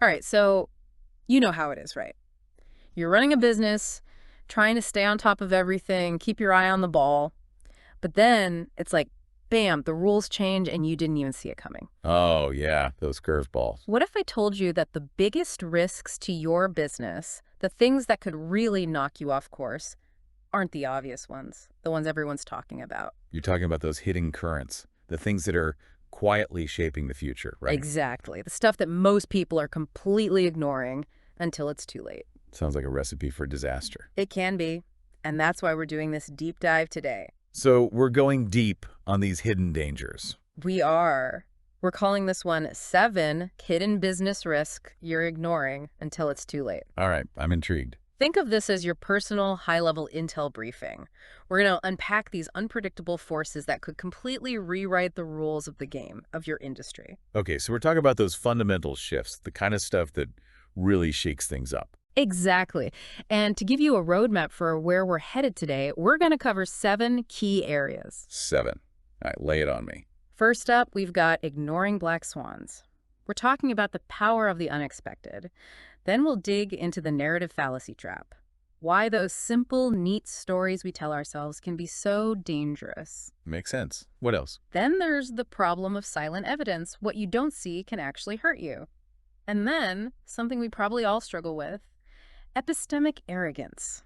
All right, so you know how it is, right? You're running a business, trying to stay on top of everything, keep your eye on the ball, but then it's like, bam, the rules change and you didn't even see it coming. Oh, yeah, those curveballs. What if I told you that the biggest risks to your business, the things that could really knock you off course, aren't the obvious ones, the ones everyone's talking about? You're talking about those hidden currents, the things that are quietly shaping the future, right? Exactly. The stuff that most people are completely ignoring until it's too late. Sounds like a recipe for disaster. It can be. And that's why we're doing this deep dive today. So we're going deep on these hidden dangers. We are. We're calling this one 7 hidden business risk you're ignoring until it's too late. All right, I'm intrigued. Think of this as your personal high-level intel briefing. We're going to unpack these unpredictable forces that could completely rewrite the rules of the game, of your industry. Okay, so we're talking about those fundamental shifts, the kind of stuff that really shakes things up. Exactly. And to give you a roadmap for where we're headed today, we're going to cover 7 key areas. 7. All right, lay it on me. First up, we've got ignoring black swans. We're talking about the power of the unexpected. Then we'll dig into the narrative fallacy trap. Why those simple, neat stories we tell ourselves can be so dangerous. Makes sense. What else? Then there's the problem of silent evidence. What you don't see can actually hurt you. And then, something we probably all struggle with, epistemic arrogance.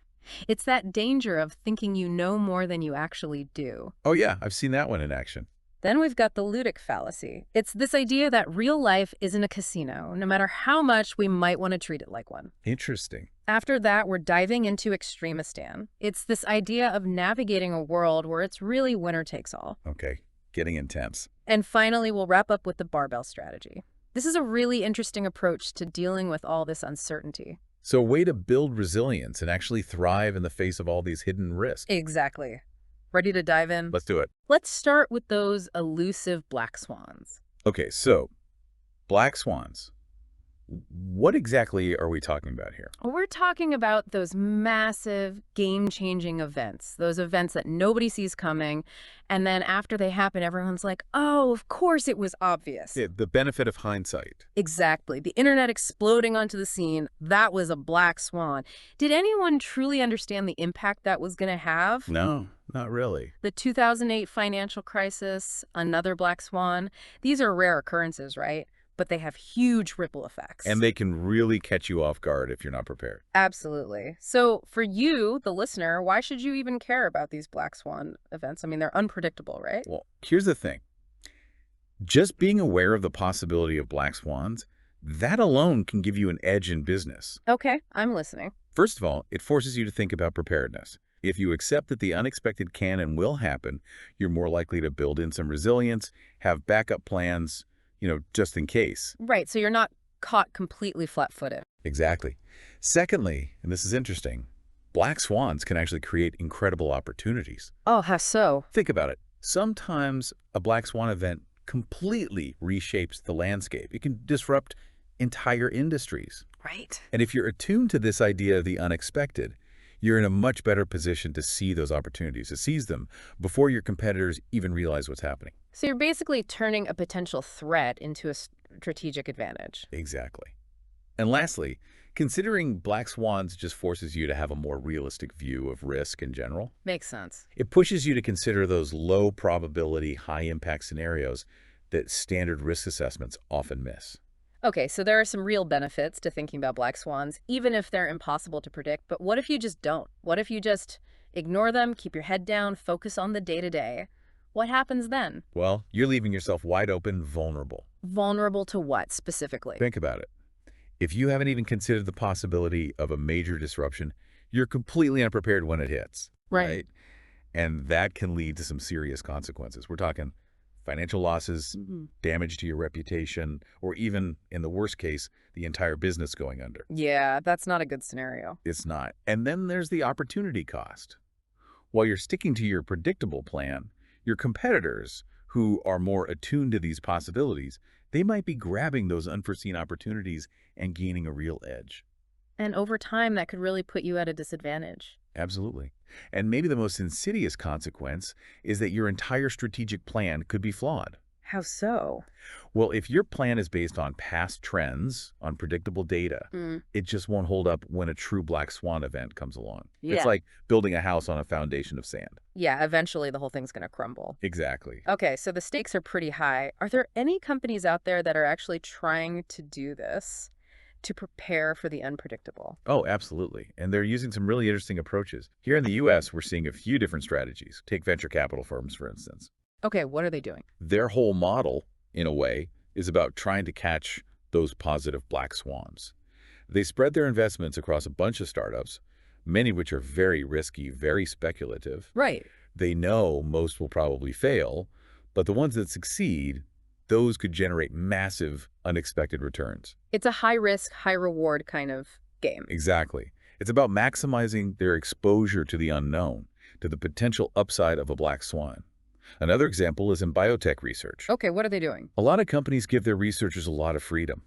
It's that danger of thinking you know more than you actually do. Oh, yeah, I've seen that one in action. Then we've got the ludic fallacy. It's this idea that real life isn't a casino, no matter how much we might want to treat it like one. Interesting. After that, we're diving into extremistan. It's this idea of navigating a world where it's really winner takes all. Okay, getting intense. And finally, we'll wrap up with the barbell strategy. This is a really interesting approach to dealing with all this uncertainty. So a way to build resilience and actually thrive in the face of all these hidden risks. Exactly. Ready to dive in? Let's do it. Let's start with those elusive black swans. Okay, so black swans. What exactly are we talking about here? We're talking about those massive, game-changing events, those events that nobody sees coming, and then after they happen, everyone's like, oh, of course it was obvious. Yeah, the benefit of hindsight. Exactly. The internet exploding onto the scene, that was a black swan. Did anyone truly understand the impact that was going to have? No, not really. The 2008 financial crisis, another black swan. These are rare occurrences, right? But they have huge ripple effects. And they can really catch you off guard if you're not prepared. Absolutely. So for you, the listener, why should you even care about these black swan events? I mean, they're unpredictable, right? Well, here's the thing. Just being aware of the possibility of black swans, that alone can give you an edge in business. Okay, I'm listening. First of all, it forces you to think about preparedness. If you accept that the unexpected can and will happen, you're more likely to build in some resilience, have backup plans, just in case. Right, so you're not caught completely flat-footed. Exactly. Secondly, and this is interesting, black swans can actually create incredible opportunities. Oh, how so? Think about it. Sometimes a black swan event completely reshapes the landscape. It can disrupt entire industries. Right. And if you're attuned to this idea of the unexpected, you're in a much better position to see those opportunities, to seize them before your competitors even realize what's happening. So you're basically turning a potential threat into a strategic advantage. Exactly. And lastly, considering black swans just forces you to have a more realistic view of risk in general. Makes sense. It pushes you to consider those low probability, high impact scenarios that standard risk assessments often miss. Okay, so there are some real benefits to thinking about black swans, even if they're impossible to predict. But what if you just don't? What if you just ignore them, keep your head down, focus on the day-to-day? What happens then? Well, you're leaving yourself wide open, vulnerable. Vulnerable to what specifically? Think about it. If you haven't even considered the possibility of a major disruption, you're completely unprepared when it hits. Right. And that can lead to some serious consequences. We're talking financial losses, damage to your reputation, or even, in the worst case, the entire business going under. Yeah, that's not a good scenario. It's not. And then there's the opportunity cost. While you're sticking to your predictable plan, your competitors, who are more attuned to these possibilities, they might be grabbing those unforeseen opportunities and gaining a real edge. And over time, that could really put you at a disadvantage. Absolutely. And maybe the most insidious consequence is that your entire strategic plan could be flawed. How so? Well, if your plan is based on past trends, on predictable data, Mm, it just won't hold up when a true black swan event comes along. It's yeah. like building a house on a foundation of sand. Yeah, eventually the whole thing's going to crumble. Exactly. Okay, so the stakes are pretty high. Are there any companies out there that are actually trying to do this to prepare for the unpredictable? Oh, absolutely. And they're using some really interesting approaches. Here in the US, we're seeing a few different strategies. Take venture capital firms, for instance. Okay, what are they doing? Their whole model, in a way, is about trying to catch those positive black swans. They spread their investments across a bunch of startups, many of which are very risky, very speculative. Right. They know most will probably fail, but the ones that succeed, those could generate massive, unexpected returns. It's a high risk, high reward kind of game. Exactly. It's about maximizing their exposure to the unknown, to the potential upside of a black swan. Another example is in biotech research. Okay, what are they doing? A lot of companies give their researchers a lot of freedom.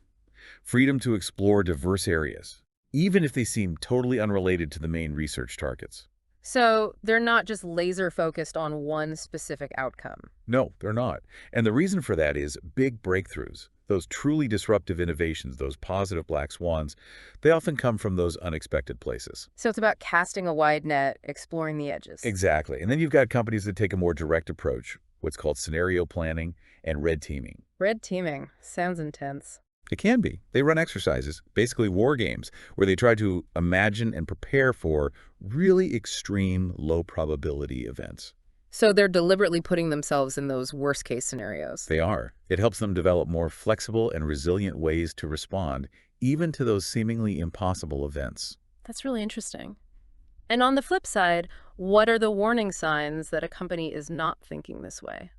Freedom to explore diverse areas, even if they seem totally unrelated to the main research targets. So they're not just laser focused on one specific outcome. No, they're not. And the reason for that is big breakthroughs, those truly disruptive innovations, those positive black swans, they often come from those unexpected places. So it's about casting a wide net, exploring the edges. Exactly. And then you've got companies that take a more direct approach, what's called scenario planning and red teaming. Red teaming. Sounds intense. It can be. They run exercises, basically war games, where they try to imagine and prepare for really extreme, low probability events. So they're deliberately putting themselves in those worst case scenarios. They are. It helps them develop more flexible and resilient ways to respond, even to those seemingly impossible events. That's really interesting. And on the flip side, what are the warning signs that a company is not thinking this way?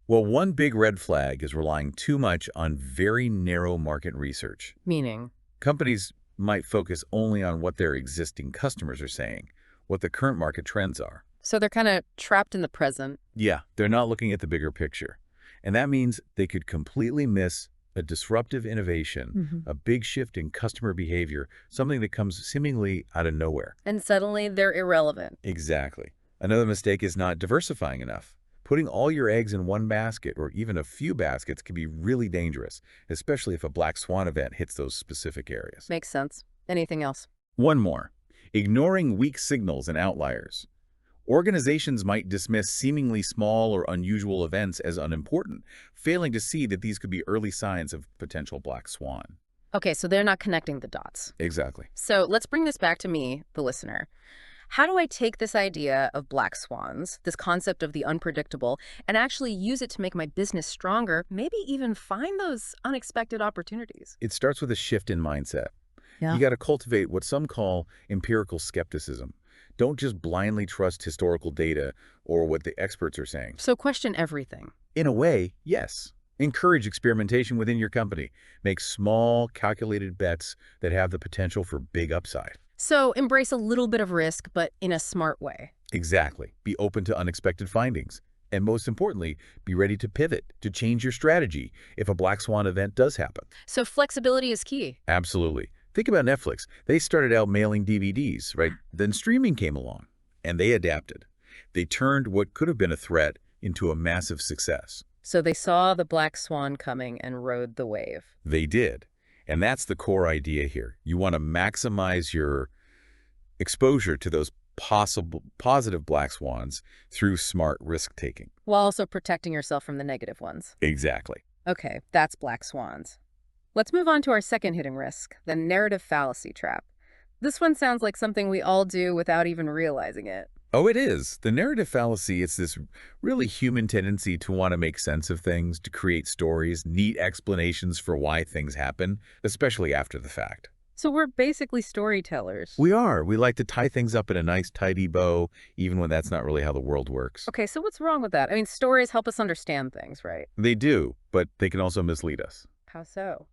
Well, one big red flag is relying too much on very narrow market research. Meaning? Companies might focus only on what their existing customers are saying, what the current market trends are. So they're kind of trapped in the present. Yeah, they're not looking at the bigger picture. And that means they could completely miss a disruptive innovation, a big shift in customer behavior, something that comes seemingly out of nowhere. And suddenly they're irrelevant. Exactly. Another mistake is not diversifying enough. Putting all your eggs in one basket or even a few baskets can be really dangerous, especially if a black swan event hits those specific areas. Makes sense. Anything else? One more. Ignoring weak signals and outliers. Organizations might dismiss seemingly small or unusual events as unimportant, failing to see that these could be early signs of potential black swan. Okay, so they're not connecting the dots. Exactly. So let's bring this back to me, the listener. How do I take this idea of black swans, this concept of the unpredictable, and actually use it to make my business stronger, maybe even find those unexpected opportunities? It starts with a shift in mindset. Yeah. You got to cultivate what some call empirical skepticism. Don't just blindly trust historical data or what the experts are saying. So question everything. In a way, yes. Encourage experimentation within your company. Make small, calculated bets that have the potential for big upside. So embrace a little bit of risk, but in a smart way. Exactly. Be open to unexpected findings. And most importantly, be ready to pivot, to change your strategy if a black swan event does happen. So flexibility is key. Absolutely. Think about Netflix. They started out mailing DVDs, right? Then streaming came along, and they adapted. They turned what could have been a threat into a massive success. So they saw the black swan coming and rode the wave. They did. And that's the core idea here. You want to maximize your exposure to those positive black swans through smart risk-taking. While also protecting yourself from the negative ones. Exactly. Okay, that's black swans. Let's move on to our second hidden risk, the narrative fallacy trap. This one sounds like something we all do without even realizing it. Oh, it is. The narrative fallacy, it's this really human tendency to want to make sense of things, to create stories, neat explanations for why things happen, especially after the fact. So we're basically storytellers. We are. We like to tie things up in a nice, tidy bow, even when that's not really how the world works. Okay, so what's wrong with that? I mean, stories help us understand things, right? They do, but they can also mislead us. How so?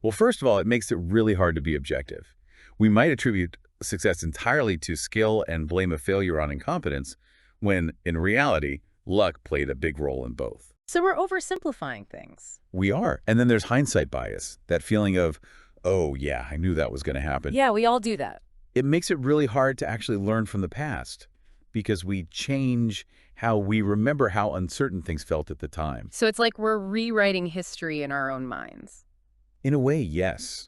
Well, first of all, it makes it really hard to be objective. We might attribute success entirely to skill and blame a failure on incompetence, when, in reality, luck played a big role in both. So we're oversimplifying things. We are. And then there's hindsight bias, that feeling of, oh yeah, I knew that was going to happen. Yeah, we all do that. It makes it really hard to actually learn from the past because we change how we remember how uncertain things felt at the time. So it's like we're rewriting history in our own minds. In a way, yes.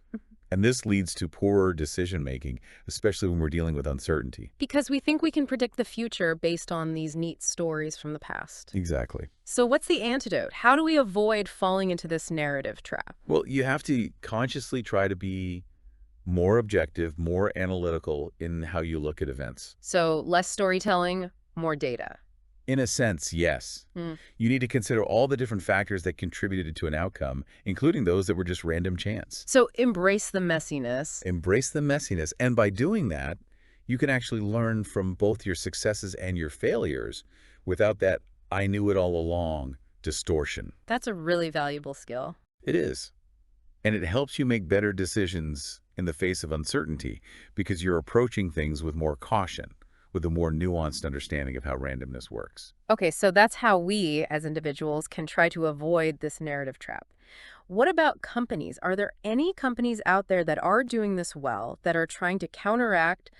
And this leads to poorer decision-making, especially when we're dealing with uncertainty. Because we think we can predict the future based on these neat stories from the past. Exactly. So what's the antidote? How do we avoid falling into this narrative trap? Well, you have to consciously try to be more objective, more analytical in how you look at events. So less storytelling, more data. In a sense, yes. Hmm. You need to consider all the different factors that contributed to an outcome, including those that were just random chance. So embrace the messiness. Embrace the messiness, and by doing that, you can actually learn from both your successes and your failures without that "I knew it all along" distortion. That's a really valuable skill. It is. And it helps you make better decisions in the face of uncertainty because you're approaching things with more caution, with a more nuanced understanding of how randomness works. Okay, so that's how we, as individuals, can try to avoid this narrative trap. What about companies? Are there any companies out there that are doing this well, that are trying to counteract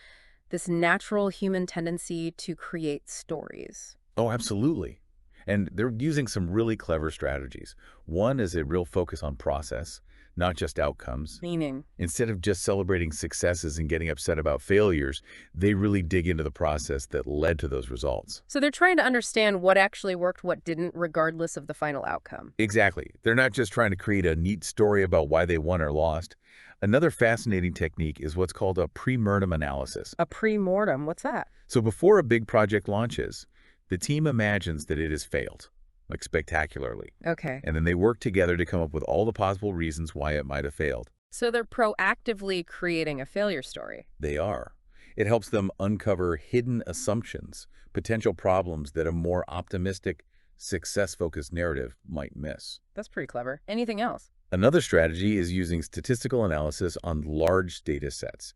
this natural human tendency to create stories? Oh, absolutely. And they're using some really clever strategies. One is a real focus on process, not just outcomes. Meaning? Instead of just celebrating successes and getting upset about failures, they really dig into the process that led to those results. So they're trying to understand what actually worked, what didn't, regardless of the final outcome. Exactly. They're not just trying to create a neat story about why they won or lost. Another fascinating technique is what's called a pre-mortem analysis. A pre-mortem, what's that? So before a big project launches, the team imagines that it has failed, like spectacularly. Okay. And then they work together to come up with all the possible reasons why it might have failed. So they're proactively creating a failure story. They are. It helps them uncover hidden assumptions, potential problems that a more optimistic, success-focused narrative might miss. That's pretty clever. Anything else? Another strategy is using statistical analysis on large data sets.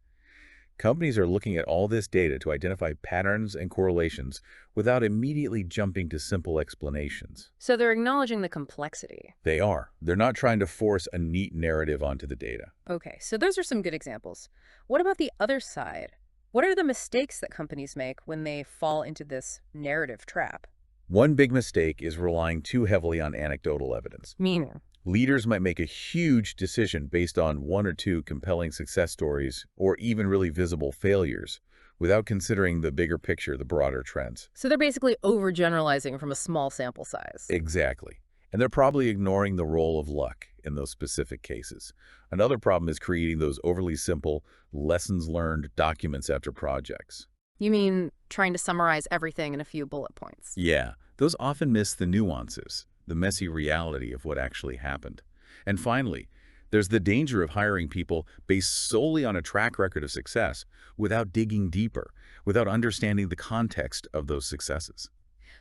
Companies are looking at all this data to identify patterns and correlations without immediately jumping to simple explanations. So they're acknowledging the complexity. They are. They're not trying to force a neat narrative onto the data. Okay, so those are some good examples. What about the other side? What are the mistakes that companies make when they fall into this narrative trap? One big mistake is relying too heavily on anecdotal evidence. Meaning? Leaders might make a huge decision based on one or two compelling success stories or even really visible failures without considering the bigger picture, the broader trends. So they're basically overgeneralizing from a small sample size. Exactly. And they're probably ignoring the role of luck in those specific cases. Another problem is creating those overly simple lessons learned documents after projects. You mean trying to summarize everything in a few bullet points? Yeah, those often miss the nuances, the messy reality of what actually happened. And finally, there's the danger of hiring people based solely on a track record of success without digging deeper, without understanding the context of those successes.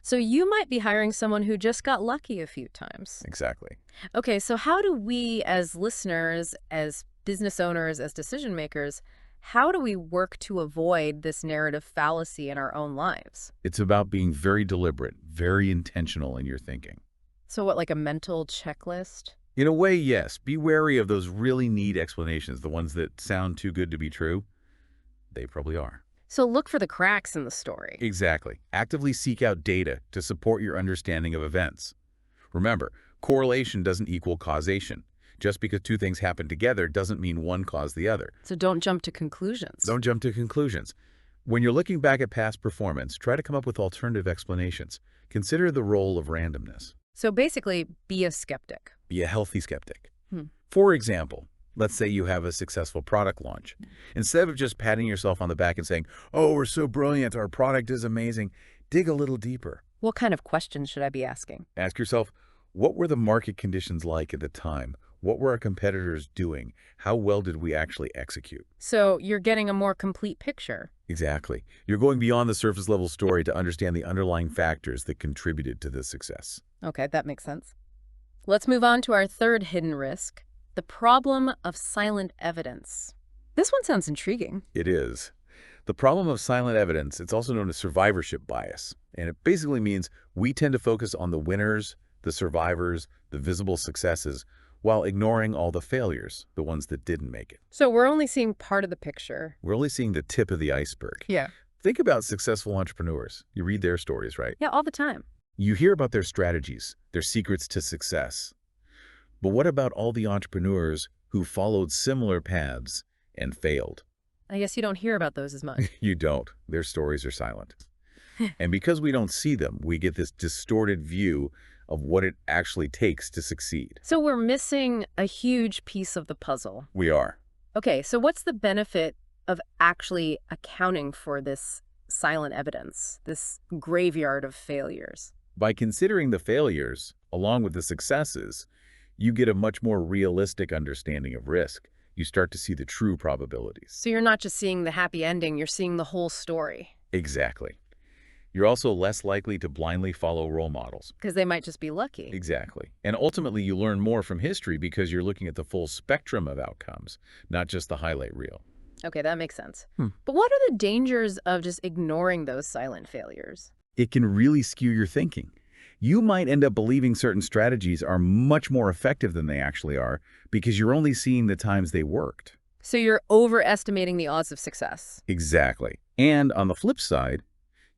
So you might be hiring someone who just got lucky a few times. Exactly. Okay, so how do we as listeners, as business owners, as decision makers, how do we work to avoid this narrative fallacy in our own lives? It's about being very deliberate, very intentional in your thinking. So what, like a mental checklist? In a way, yes. Be wary of those really neat explanations, the ones that sound too good to be true. They probably are. So look for the cracks in the story. Exactly. Actively seek out data to support your understanding of events. Remember, correlation doesn't equal causation. Just because two things happen together doesn't mean one caused the other. So don't jump to conclusions. Don't jump to conclusions. When you're looking back at past performance, try to come up with alternative explanations. Consider the role of randomness. So basically, be a skeptic. Be a healthy skeptic. For example, let's say you have a successful product launch. Instead of just patting yourself on the back and saying, "Oh, we're so brilliant, our product is amazing," dig a little deeper. What kind of questions should I be asking? Ask yourself, what were the market conditions like at the time? What were our competitors doing? How well did we actually execute? So you're getting a more complete picture. Exactly. You're going beyond the surface level story to understand the underlying factors that contributed to this success. Okay, that makes sense. Let's move on to our third hidden risk, the problem of silent evidence. This one sounds intriguing. It is. The problem of silent evidence, it's also known as survivorship bias. And it basically means we tend to focus on the winners, the survivors, the visible successes, while ignoring all the failures, the ones that didn't make it. So we're only seeing part of the picture. We're only seeing the tip of the iceberg. Yeah. Think about successful entrepreneurs. You read their stories, right? Yeah, all the time. You hear about their strategies, their secrets to success. But what about all the entrepreneurs who followed similar paths and failed? I guess you don't hear about those as much. You don't. Their stories are silent. And because we don't see them, we get this distorted view of what it actually takes to succeed. So we're missing a huge piece of the puzzle. We are. Okay, so what's the benefit of actually accounting for this silent evidence, this graveyard of failures? By considering the failures, along with the successes, you get a much more realistic understanding of risk. You start to see the true probabilities. So you're not just seeing the happy ending, you're seeing the whole story. Exactly. You're also less likely to blindly follow role models. Because they might just be lucky. Exactly. And ultimately, you learn more from history because you're looking at the full spectrum of outcomes, not just the highlight reel. Okay, that makes sense. But what are the dangers of just ignoring those silent failures? It can really skew your thinking. You might end up believing certain strategies are much more effective than they actually are because you're only seeing the times they worked. So you're overestimating the odds of success. Exactly. And on the flip side,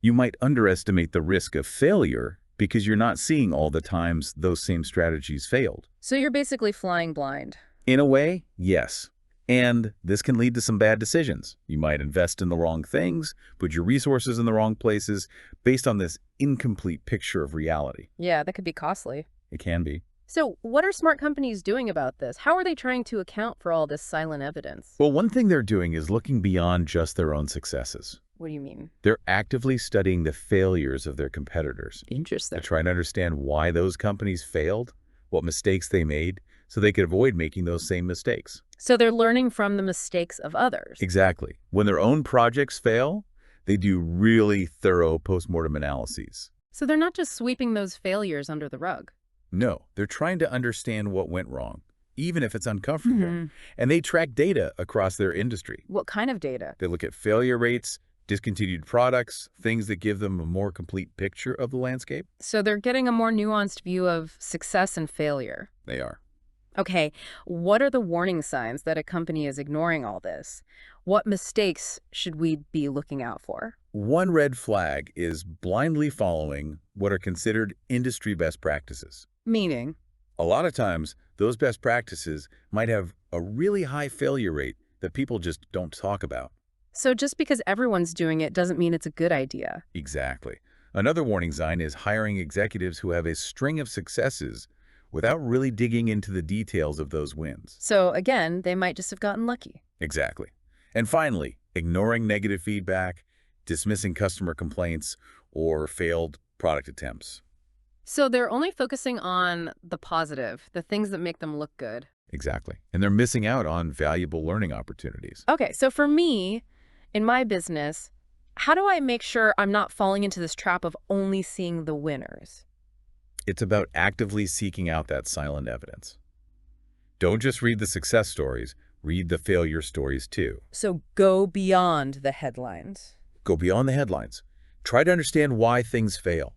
you might underestimate the risk of failure because you're not seeing all the times those same strategies failed. So you're basically flying blind. In a way, yes. And this can lead to some bad decisions. You might invest in the wrong things, put your resources in the wrong places, based on this incomplete picture of reality. Yeah, that could be costly. It can be. So what are smart companies doing about this? How are they trying to account for all this silent evidence? Well, one thing they're doing is looking beyond just their own successes. What do you mean? They're actively studying the failures of their competitors. Interesting. They're trying to understand why those companies failed, what mistakes they made, so they could avoid making those same mistakes. So they're learning from the mistakes of others. Exactly. When their own projects fail, they do really thorough postmortem analyses. So they're not just sweeping those failures under the rug. No, they're trying to understand what went wrong, even if it's uncomfortable. And they track data across their industry. What kind of data? They look at failure rates, discontinued products, things that give them a more complete picture of the landscape. So they're getting a more nuanced view of success and failure. They are. Okay, what are the warning signs that a company is ignoring all this? What mistakes should we be looking out for? One red flag is blindly following what are considered industry best practices. Meaning? A lot of times, those best practices might have a really high failure rate that people just don't talk about. So just because everyone's doing it doesn't mean it's a good idea. Exactly. Another warning sign is hiring executives who have a string of successes without really digging into the details of those wins. So again, they might just have gotten lucky. Exactly. And finally, ignoring negative feedback, dismissing customer complaints, or failed product attempts. So they're only focusing on the positive, the things that make them look good. Exactly. And they're missing out on valuable learning opportunities. Okay, so for me, in my business, how do I make sure I'm not falling into this trap of only seeing the winners? It's about actively seeking out that silent evidence. Don't just read the success stories, read the failure stories too. So go beyond the headlines. Go beyond the headlines. Try to understand why things fail.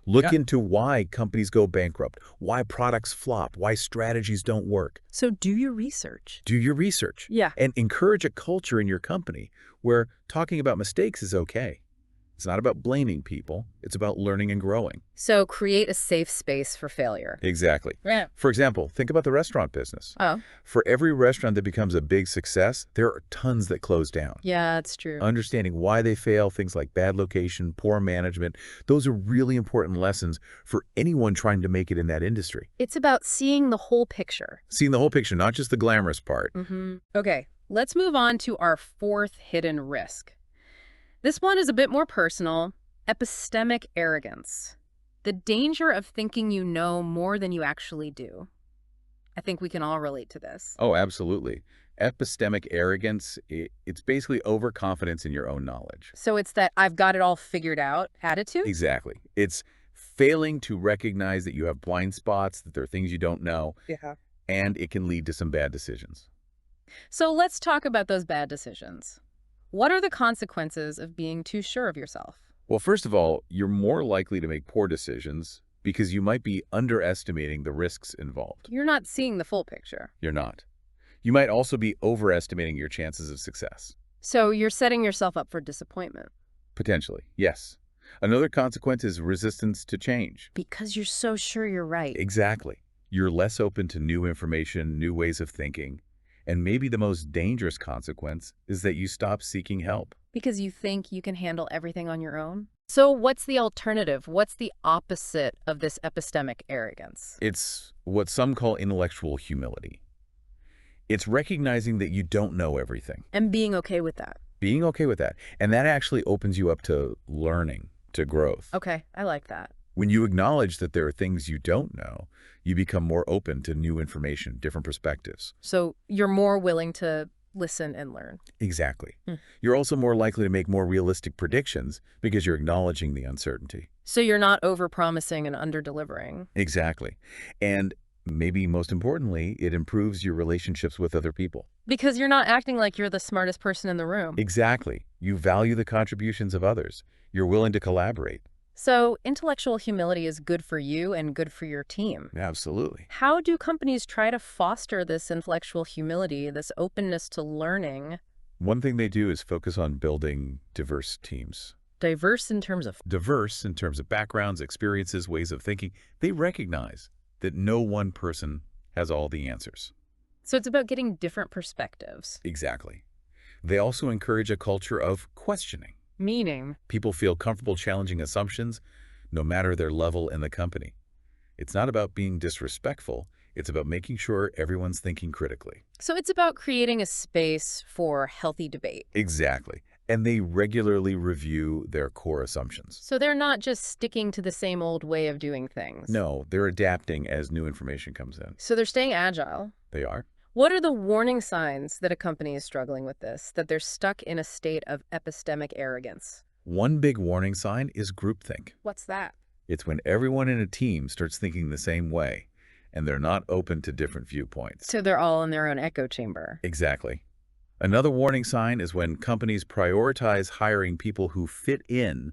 Look into why companies go bankrupt, why products flop, why strategies don't work. So do your research. Do your research. Yeah. And encourage a culture in your company where talking about mistakes is okay. It's not about blaming people. It's about learning and growing. So create a safe space for failure. Exactly. Yeah. For example, think about the restaurant business. Oh. For every restaurant that becomes a big success, there are tons that close down. Yeah, that's true. Understanding why they fail, things like bad location, poor management, those are really important lessons for anyone trying to make it in that industry. It's about seeing the whole picture. Seeing the whole picture, not just the glamorous part. Okay, let's move on to our fourth hidden risk. This one is a bit more personal. Epistemic arrogance. The danger of thinking you know more than you actually do. I think we can all relate to this. Oh, absolutely. Epistemic arrogance, it's basically overconfidence in your own knowledge. So it's that I've got it all figured out attitude? Exactly. It's failing to recognize that you have blind spots, that there are things you don't know, and it can lead to some bad decisions. So let's talk about those bad decisions. What are the consequences of being too sure of yourself? Well, first of all, you're more likely to make poor decisions because you might be underestimating the risks involved. You're not seeing the full picture. You're not. You might also be overestimating your chances of success. So you're setting yourself up for disappointment. Potentially, yes. Another consequence is resistance to change. Because you're so sure you're right. Exactly. You're less open to new information, new ways of thinking. And maybe the most dangerous consequence is that you stop seeking help. Because you think you can handle everything on your own? So what's the alternative? What's the opposite of this epistemic arrogance? It's what some call intellectual humility. It's recognizing that you don't know everything. And being okay with that. Being okay with that. And that actually opens you up to learning, to growth. Okay, I like that. When you acknowledge that there are things you don't know, you become more open to new information, different perspectives. So you're more willing to listen and learn. Exactly. You're also more likely to make more realistic predictions because you're acknowledging the uncertainty. So you're not over-promising and under-delivering. Exactly. And maybe most importantly, it improves your relationships with other people. Because you're not acting like you're the smartest person in the room. Exactly. You value the contributions of others. You're willing to collaborate. So intellectual humility is good for you and good for your team. Absolutely. How do companies try to foster this intellectual humility, this openness to learning? One thing they do is focus on building diverse teams. Diverse in terms of... Diverse in terms of backgrounds, experiences, ways of thinking. They recognize that no one person has all the answers. So it's about getting different perspectives. Exactly. They also encourage a culture of questioning. Meaning? People feel comfortable challenging assumptions, no matter their level in the company. It's not about being disrespectful. It's about making sure everyone's thinking critically. So it's about creating a space for healthy debate. Exactly. And they regularly review their core assumptions. So they're not just sticking to the same old way of doing things. No, they're adapting as new information comes in. So they're staying agile. They are. What are the warning signs that a company is struggling with this, that they're stuck in a state of epistemic arrogance? One big warning sign is groupthink. What's that? It's when everyone in a team starts thinking the same way, and they're not open to different viewpoints. So they're all in their own echo chamber. Exactly. Another warning sign is when companies prioritize hiring people who fit in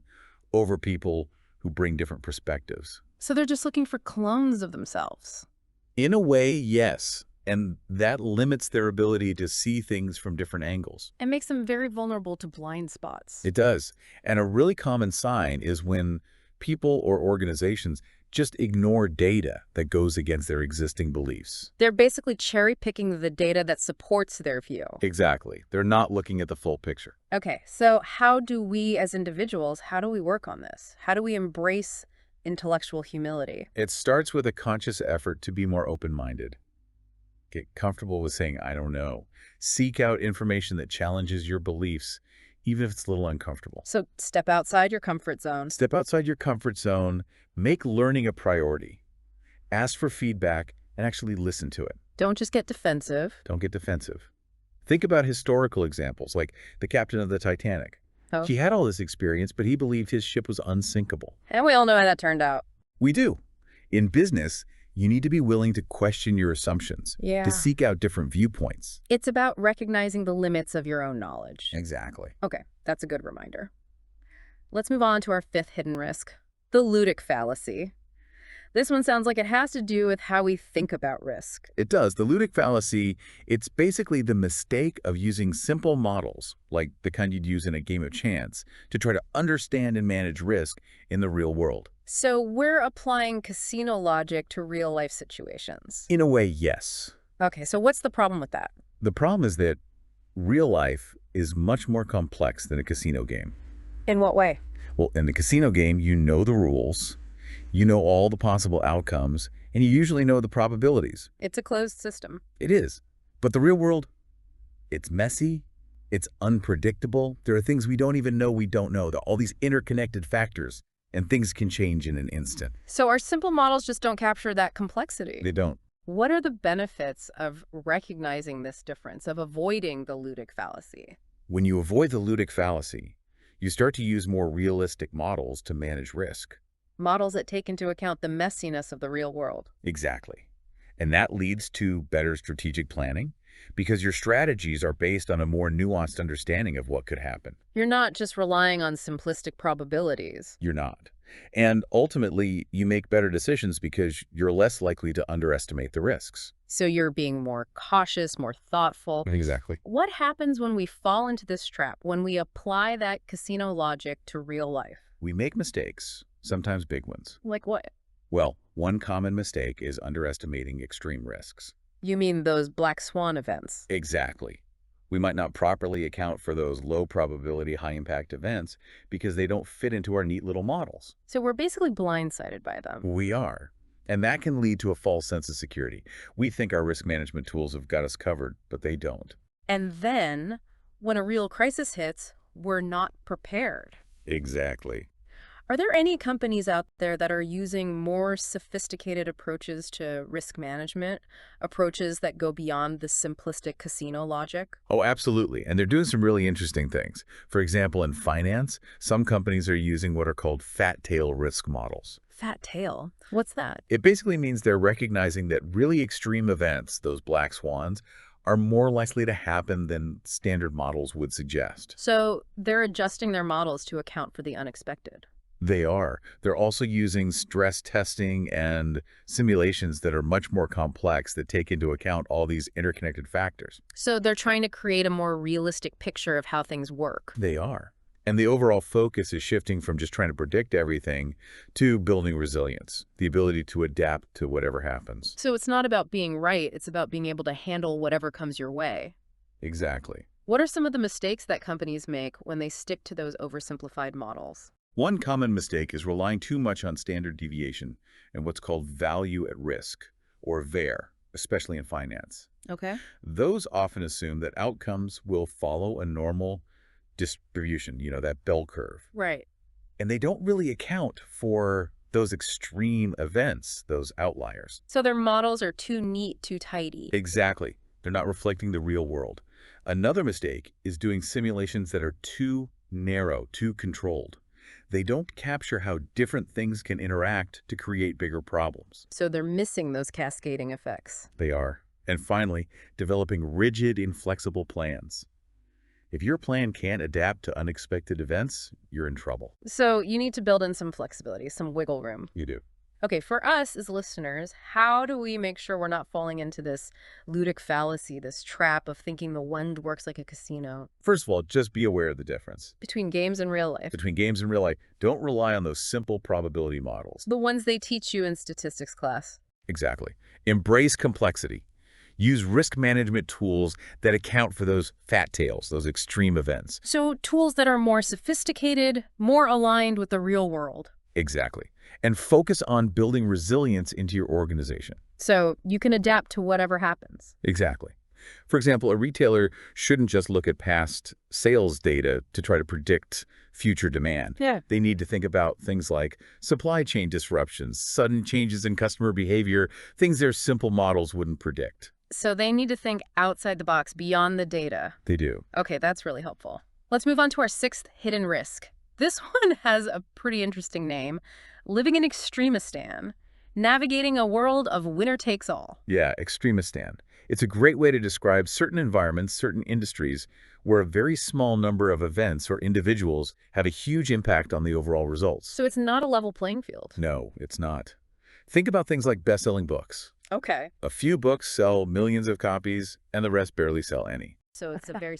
over people who bring different perspectives. So they're just looking for clones of themselves. In a way, yes. And that limits their ability to see things from different angles. It makes them very vulnerable to blind spots. It does. And a really common sign is when people or organizations just ignore data that goes against their existing beliefs. They're basically cherry-picking the data that supports their view. Exactly. They're not looking at the full picture. Okay, so how do we as individuals, how do we work on this? How do we embrace intellectual humility? It starts with a conscious effort to be more open-minded. Get comfortable with saying, I don't know. Seek out information that challenges your beliefs, even if it's a little uncomfortable. So step outside your comfort zone. Step outside your comfort zone. Make learning a priority. Ask for feedback and actually listen to it. Don't just get defensive. Don't get defensive. Think about historical examples, like the captain of the Titanic. Oh. He had all this experience, but he believed his ship was unsinkable. And we all know how that turned out. We do. In business, you need to be willing to question your assumptions, Yeah. to seek out different viewpoints. It's about recognizing the limits of your own knowledge. Exactly. Okay, that's a good reminder. Let's move on to our fifth hidden risk, the ludic fallacy. This one sounds like it has to do with how we think about risk. It does. The ludic fallacy, it's basically the mistake of using simple models, like the kind you'd use in a game of chance, to try to understand and manage risk in the real world. So we're applying casino logic to real-life situations. In a way, yes. Okay, so what's the problem with that? The problem is that real life is much more complex than a casino game. In what way? Well, in the casino game, you know the rules, you know all the possible outcomes, and you usually know the probabilities. It's a closed system. It is. But the real world, it's messy, it's unpredictable. There are things we don't even know we don't know. There are all these interconnected factors, and things can change in an instant. So our simple models just don't capture that complexity. They don't. What are the benefits of recognizing this difference, of avoiding the ludic fallacy? When you avoid the ludic fallacy, you start to use more realistic models to manage risk. Models that take into account the messiness of the real world. Exactly. And that leads to better strategic planning. because your strategies are based on a more nuanced understanding of what could happen. You're not just relying on simplistic probabilities. You're not. And ultimately, you make better decisions because you're less likely to underestimate the risks. So you're being more cautious, more thoughtful. Exactly. What happens when we fall into this trap, when we apply that casino logic to real life? We make mistakes, sometimes big ones. Like what? Well, one common mistake is underestimating extreme risks. You mean those black swan events? Exactly. We might not properly account for those low probability, high impact events because they don't fit into our neat little models. So we're basically blindsided by them. We are. And that can lead to a false sense of security. We think our risk management tools have got us covered, but they don't. And then, when a real crisis hits, we're not prepared. Exactly. Are there any companies out there that are using more sophisticated approaches to risk management, approaches that go beyond the simplistic casino logic? Oh, absolutely. And they're doing some really interesting things. For example, in finance, some companies are using what are called fat tail risk models. Fat tail? What's that? It basically means they're recognizing that really extreme events, those black swans, are more likely to happen than standard models would suggest. So they're adjusting their models to account for the unexpected. They are. They're also using stress testing and simulations that are much more complex that take into account all these interconnected factors. So they're trying to create a more realistic picture of how things work. They are. And the overall focus is shifting from just trying to predict everything to building resilience, the ability to adapt to whatever happens. So it's not about being right, it's about being able to handle whatever comes your way. Exactly. What are some of the mistakes that companies make when they stick to those oversimplified models? One common mistake is relying too much on standard deviation and what's called value at risk, or VAR, especially in finance. Okay. Those often assume that outcomes will follow a normal distribution, that bell curve. Right. And they don't really account for those extreme events, those outliers. So their models are too neat, too tidy. Exactly. They're not reflecting the real world. Another mistake is doing simulations that are too narrow, too controlled. They don't capture how different things can interact to create bigger problems. So they're missing those cascading effects. They are. And finally, developing rigid, inflexible plans. If your plan can't adapt to unexpected events, you're in trouble. So you need to build in some flexibility, some wiggle room. You do. Okay, for us as listeners, how do we make sure we're not falling into this ludic fallacy, this trap of thinking the wind works like a casino? First of all, just be aware of the difference. Between games and real life. Between games and real life, don't rely on those simple probability models. The ones they teach you in statistics class. Exactly. Embrace complexity. Use risk management tools that account for those fat tails, those extreme events. So tools that are more sophisticated, more aligned with the real world. Exactly. And focus on building resilience into your organization. So you can adapt to whatever happens. Exactly. For example, a retailer shouldn't just look at past sales data to try to predict future demand. Yeah. They need to think about things like supply chain disruptions, sudden changes in customer behavior, things their simple models wouldn't predict. So they need to think outside the box, beyond the data. They do. Okay, that's really helpful. Let's move on to our sixth hidden risk. This one has a pretty interesting name. Living in Extremistan, navigating a world of winner takes all. Yeah, Extremistan. It's a great way to describe certain environments, certain industries, where a very small number of events or individuals have a huge impact on the overall results. So it's not a level playing field. No, it's not. Think about things like best-selling books. Okay. A few books sell millions of copies, and the rest barely sell any. So it's a very